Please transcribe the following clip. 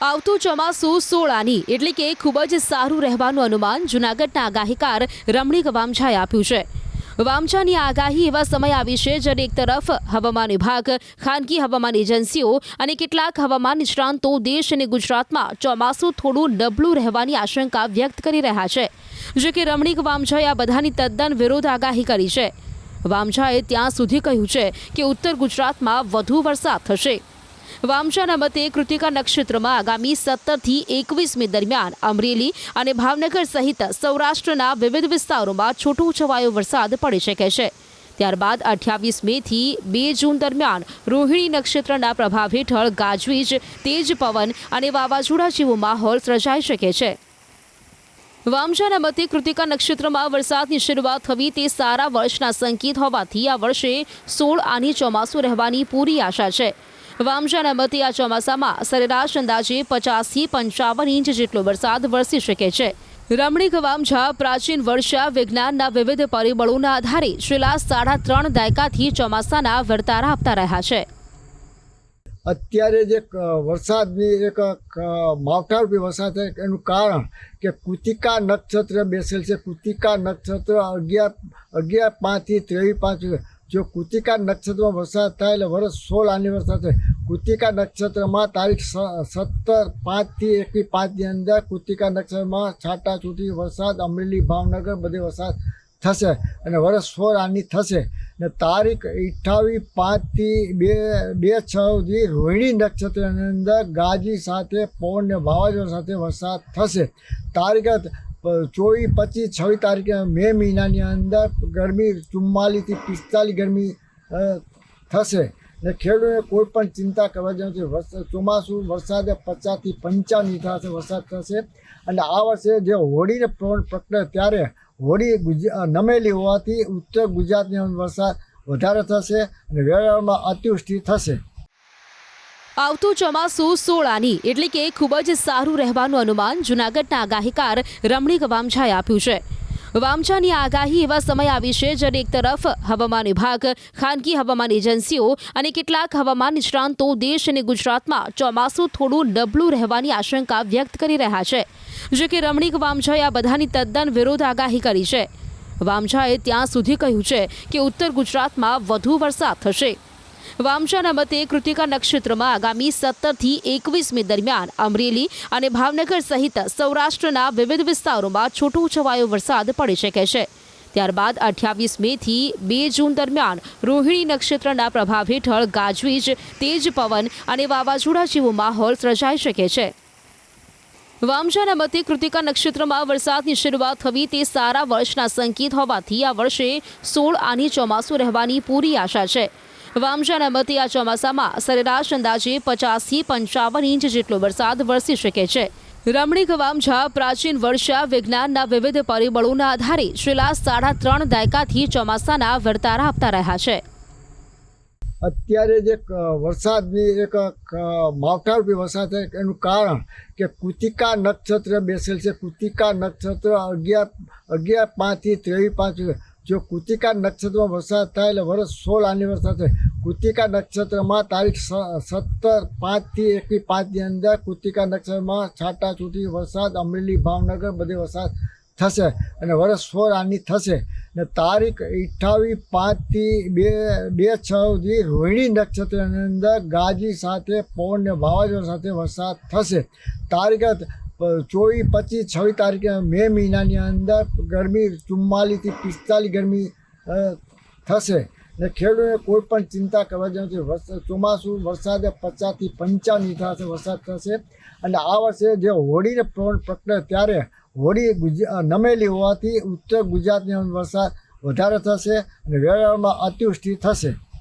આવતું ચોમાસું 16 આની એટલે કે ખૂબ જ સારું રહેવાનું અનુમાન જૂનાગઢના આગાહીકાર રમણીક વામછાએ આપ્યું છે। વામછાની આગાહી એવા સમય આવી છે જ્યારે એક તરફ હવામાન વિભાગ, ખાનગી હવામાન એજન્સીઓ અને કેટલાક હવામાન નિષ્ણાંતો દેશ અને ગુજરાતમાં ચોમાસું થોડું નબળું રહેવાની આશંકા વ્યક્ત કરી રહ્યા છે। જો કે રમણીક વામછાએ આ બધાની તદ્દન વિરુદ્ધ આગાહી કરી છે। વામછાએ ત્યાં સુધી કહ્યું છે કે ઉત્તર ગુજરાતમાં વધુ વરસાદ થશે। વામછાના મતે કૃતિકા નક્ષત્રમાં આગામી 17 થી 21મી દરમિયાન અમરેલી અને ભાવનગર સહિત સૌરાષ્ટ્રના વિવિધ વિસ્તારોમાં છૂટોછવાયો વરસાદ પડી શકે છે। ત્યારબાદ 28 મે થી 2 જૂન દરમિયાન રોહિણી નક્ષત્રના પ્રભાવ હેઠળ ગાજવીજ, તેજ પવન અને વાવાઝોડા જેવો માહોલ સર્જાઈ શકે છે। વામછાના મતે કૃતિકા નક્ષત્રમાં વરસાદની શરૂઆત થવી તે સારા વર્ષના સંકેત હોવાથી આ વર્ષે 16 આની ચોમાસું રહેવાની પૂરી આશા છે। વામછાના મતે આ ચોમાસામાં સરેરાશ અંદાજે 50 થી 55 ઇંચ જેટલો વરસાદ વરસી શકે છે। રમણીક વામછા પ્રાચીન વર્ષા વિજ્ઞાનના વિવિધ પરિબળોના આધારે છેલ્લા 3.5 દાયકાથી ચોમાસાના વર્તારા આપતા રહ્યા છે। અત્યારે જે વરસાદની એક માવઠારૂપી વરસાદ છે એનું કારણ કે કૃતિકા નક્ષત્ર બેસેલ છે। કૃતિકા નક્ષત્ર 11/5 થી 23/5 જો કૃતિકા નક્ષત્રમાં વરસાદ થાય એટલે વર્ષ 16 આની વરસાદ થાય। કૃતિકા નક્ષત્રમાં તારીખ 17/5 થી 21/5ની અંદર કૃતિકા નક્ષત્રમાં છાટાછૂટી વરસાદ અમરેલી, ભાવનગર બધે વરસાદ થશે અને વર્ષ 16 આની થશે ને તારીખ 28/5 થી 2/6 સુધી રોહિણી નક્ષત્રની અંદર ગાજી સાથે પવન ને વાવાઝોડા સાથે વરસાદ થશે। તારીખ 24, 25, 26 તારીખે મે મહિનાની અંદર ગરમી 44 થી 45 ગરમી થશે ને ખેડૂતોને કોઈ પણ ચિંતા કરવા જેવી નથી। ચોમાસું વરસાદ 50 થી 55 ઇંચ વરસાદ થશે અને આ વર્ષે જે હોળીને પ્રગટે ત્યારે હોળી નમેલી હોવાથી ઉત્તર ગુજરાતની અંદર વરસાદ વધારે થશે અને વેરાવળમાં અતિવૃષ્ટિ થશે। આવતું ચોમાસું 16 આની એટલે કે ખૂબ જ સારું રહેવાનું અનુમાન જૂનાગઢના આગાહીકાર રમણીક વામછાએ આપ્યું છે। વામછાની આગાહી એવા સમય આવી છે જ્યારે એક તરફ હવામાન વિભાગ, ખાનગી હવામાન એજન્સીઓ અને કેટલાક હવામાન નિષ્ણાંતો દેશ અને ગુજરાતમાં ચોમાસું થોડું નબળું રહેવાની આશંકા વ્યક્ત કરી રહ્યા છે। જો કે રમણીક વામછાએ આ બધાની તદ્દન વિરુદ્ધ આગાહી કરી છે। વામછાએ ત્યાં સુધી કહ્યું છે કે ઉત્તર ગુજરાતમાં વધુ વરસાદ થશે। વામછાના મતે કૃતિકા નક્ષત્રમાં આગામી 17 થી 21મી દરમિયાન અમરેલી અને ભાવનગર સહિત સૌરાષ્ટ્રના વિવિધ વિસ્તારોમાં છૂટોછવાયો વરસાદ પડી શકે છે। ત્યારબાદ 28 મે થી 2 જૂન દરમિયાન રોહિણી નક્ષત્રના પ્રભાવ હેઠળ ગાજવીજ, તેજ પવન અને વાવાઝોડા જેવો માહોલ સર્જાઈ શકે છે। વામછાના મતે કૃતિકા નક્ષત્રમાં વરસાદની શરૂઆત થવી તે સારા વર્ષના સંકેત હોવાથી આ વર્ષે 16 આની ચોમાસું રહેવાની પૂરી આશા છે। વામછાના મતે આ ચોમાસામાં સરેરાશ અંદાજે 50 થી 55 ઇંચ જેટલો વરસાદ વરસી શકે છે। રમણીક વામછા પ્રાચીન વર્ષા વિજ્ઞાનના વિવિધ પરિબળોના આધારે છેલ્લા 3.5 દાયકાથી ચોમાસાના વર્તારા આપતા રહ્યા છે। અત્યારે જે વરસાદની એક માવઠારૂપી વરસાદ છે એનું કારણ કે કૃતિકા નક્ષત્ર બેસેલ છે। કૃતિકા નક્ષત્ર 11/5 થી 23/5 જો કૃતિકા નક્ષત્રમાં વરસાદ થાય એટલે વર્ષ 16 આની વરસાદ થાય। કૃતિકા નક્ષત્રમાં તારીખ 17/5 થી 21/5ની અંદર કૃતિકા નક્ષત્રમાં છાટાછૂટી વરસાદ અમરેલી, ભાવનગર બધે વરસાદ થશે અને વર્ષ 16 આની થશે ને તારીખ 28/5 થી 2/6 સુધી રોહિણી નક્ષત્રની અંદર ગાજી સાથે પવન ને વાવાઝોડા સાથે વરસાદ થશે। તારીખ 24, 25, 26 તારીખે મે મહિનાની અંદર ગરમી 44 થી 45 ગરમી થશે ને ખેડૂતોને કોઈ પણ ચિંતા કરવા જેવી નથી। ચોમાસું વરસાદ 50 થી 55 ઇંચ વરસાદ થશે અને આ વર્ષે જે હોળીને પ્રગટે ત્યારે હોળી નમેલી હોવાથી ઉત્તર ગુજરાતની અંદર વરસાદ વધારે થશે અને વેરાવળમાં અતિવૃષ્ટિ થશે।